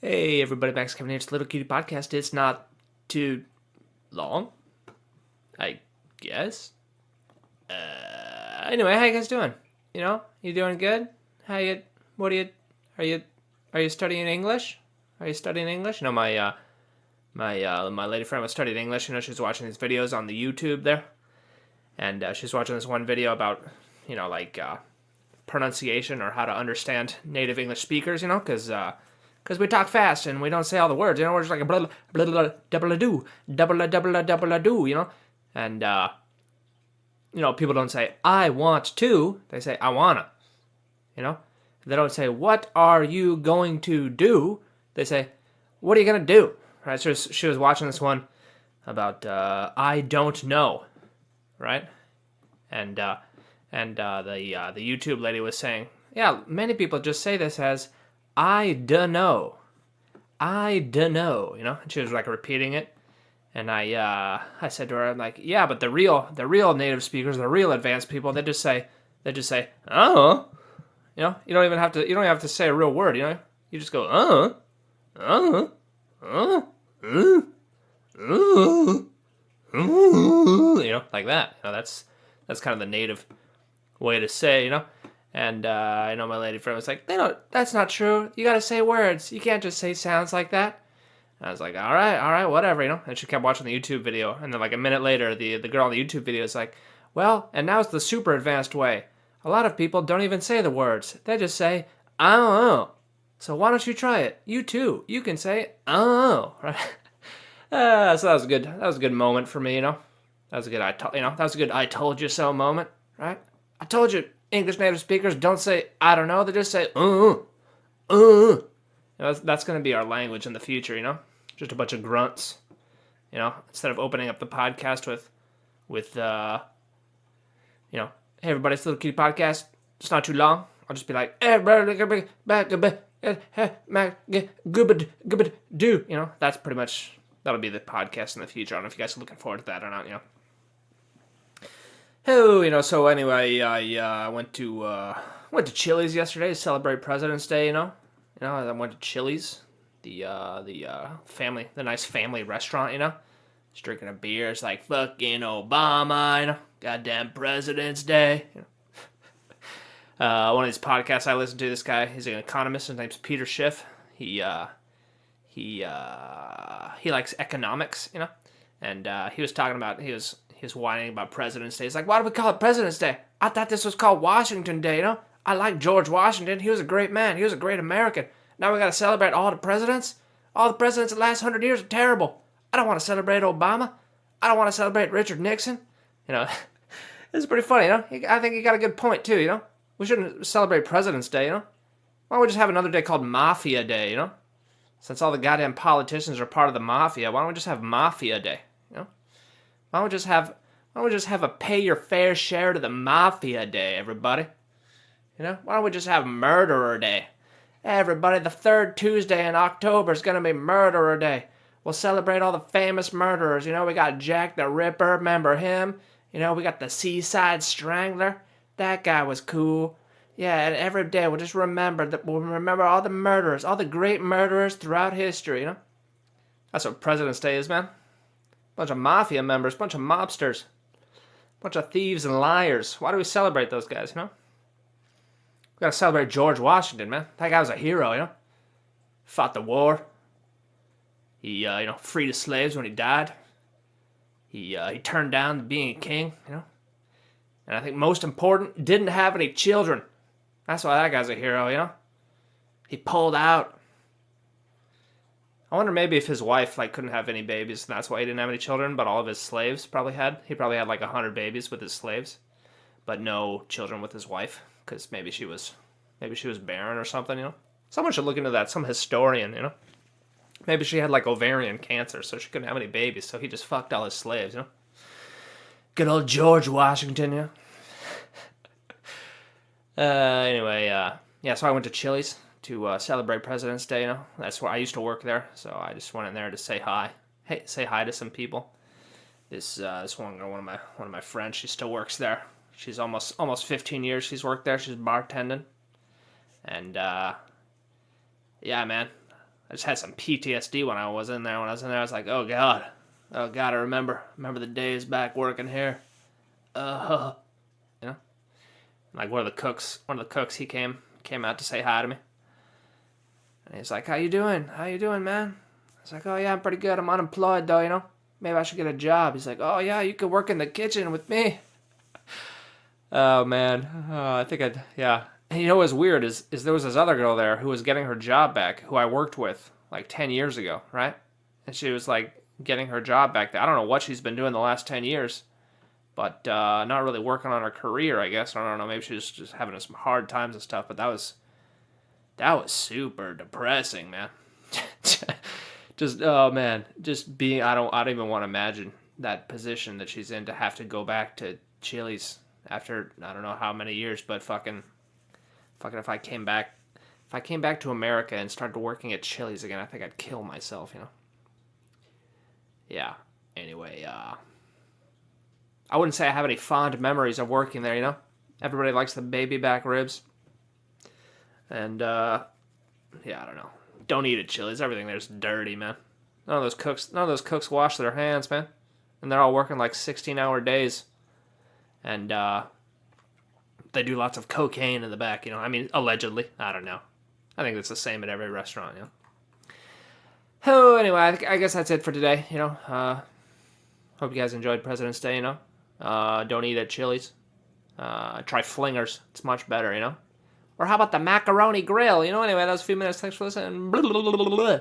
Hey everybody, Max coming here. It's Little Cutie Podcast. It's not too long, I guess. Anyway, how you guys doing? You doing good? How you? What are you? Are you? Are you studying English? Are you studying English? No, my lady friend was studying English. She's watching these videos on the YouTube there, and she's watching this one video about pronunciation or how to understand native English speakers. Because we talk fast and we don't say all the words. We're just like a blah blah blah double a do, double a double a double a do. And people don't say I want to. They say I wanna. They don't say what are you going to do. They say what are you gonna do. Right? So she was watching this one about I don't know, right? And the YouTube lady was saying, yeah, many people just say this as I dunno. I dunno, And she was like repeating it. And I said to her, I'm like, yeah, but the real native speakers, the real advanced people, they just say, oh. You don't even have to say a real word, You just go, like that. That's kind of the native way to say, And I know my lady friend was like, that's not true. You gotta say words. You can't just say sounds like that. And I was like, all right, whatever, And she kept watching the YouTube video. And then like a minute later, the girl on the YouTube video is like, well, and now's the super advanced way. A lot of people don't even say the words. They just say, I don't know. So why don't you try it? You too. You can say, I don't know. Right? So that was good. That was a good moment for me, That was a good that was a good I told you so moment, right? I told you English native speakers don't say I don't know, they just say that's going to be our language in the future, Just a bunch of grunts, instead of opening up the podcast with hey everybody, it's Little Kitty Podcast. It's not too long. I'll just be like, do. That's pretty much, that'll be the podcast in the future. I don't know if you guys are looking forward to that or not, Oh, so anyway, I went to Chili's yesterday to celebrate President's Day, I went to Chili's, the nice family restaurant, Just drinking a beer. It's like fucking Obama, goddamn President's Day. One of these podcasts I listen to, this guy, he's an economist. His name's Peter Schiff. He likes economics, and he was talking about he was whining about President's Day. He's like, why do we call it President's Day? I thought this was called Washington Day, I like George Washington. He was a great man. He was a great American. Now we got to celebrate all the presidents? All the presidents of the last 100 years are terrible. I don't want to celebrate Obama. I don't want to celebrate Richard Nixon. It's pretty funny, I think he got a good point, too, We shouldn't celebrate President's Day, Why don't we just have another day called Mafia Day, Since all the goddamn politicians are part of the mafia, why don't we just have Mafia Day, Why don't we just have a pay your fair share to the Mafia Day, everybody? Why don't we just have Murderer Day? Everybody, the third Tuesday in October is going to be Murderer Day. We'll celebrate all the famous murderers. We got Jack the Ripper, remember him? We got the Seaside Strangler. That guy was cool. Yeah, and every day we'll remember all the murderers, all the great murderers throughout history, That's what President's Day is, man. Bunch of mafia members, bunch of mobsters, bunch of thieves and liars. Why do we celebrate those guys, We gotta celebrate George Washington, man. That guy was a hero, Fought the war. He, freed his slaves when he died. He turned down being a king, And I think most important, didn't have any children. That's why that guy's a hero, He pulled out. I wonder maybe if his wife, couldn't have any babies, and that's why he didn't have any children, but all of his slaves probably had. He probably had 100 babies with his slaves, but no children with his wife. Because maybe she was barren or something, Someone should look into that. Some historian, Maybe she had ovarian cancer, so she couldn't have any babies. So he just fucked all his slaves, Good old George Washington, Anyway, so I went to Chili's to celebrate President's Day. That's where I used to work there, so I just went in there to say hi. Hey, say hi to some people. This one girl, one of my friends, she still works there. She's almost 15 years she's worked there. She's bartending. And, yeah, man. I just had some PTSD when I was in there. When I was in there, I was like, oh God. Oh God, I remember the days back working here. You know? Like one of the cooks, he came out to say hi to me. And he's like, how you doing? How you doing, man? I was like, oh yeah, I'm pretty good. I'm unemployed though, you know? Maybe I should get a job. He's like, oh yeah, you could work in the kitchen with me. Oh man. I think yeah. And you know what's weird is there was this other girl there who was getting her job back, who I worked with like 10 years ago, right? And she was like getting her job back there. I don't know what she's been doing the last 10 years, but not really working on her career, I guess. I don't know. Maybe she was just having some hard times and stuff, but that was super depressing, man. Just, oh man, just being, I don't even want to imagine that position that she's in, to have to go back to Chili's after I don't know how many years, but fucking if I came back to America and started working at Chili's again, I think I'd kill myself, you know. Yeah. Anyway, I wouldn't say I have any fond memories of working there, you know. Everybody likes the baby back ribs. And yeah, I don't know. Don't eat at Chili's. Everything there's dirty, man. None of those cooks wash their hands, man. And they're all working like 16-hour days. And they do lots of cocaine in the back, you know. I mean, allegedly. I don't know. I think it's the same at every restaurant, you know. Oh, anyway, I guess that's it for today, you know. Hope you guys enjoyed President's Day, you know. Don't eat at Chili's. Try Flingers. It's much better, you know. Or how about the macaroni grill? You know, anyway, that was a few minutes. Thanks for listening. Blah, blah, blah, blah, blah.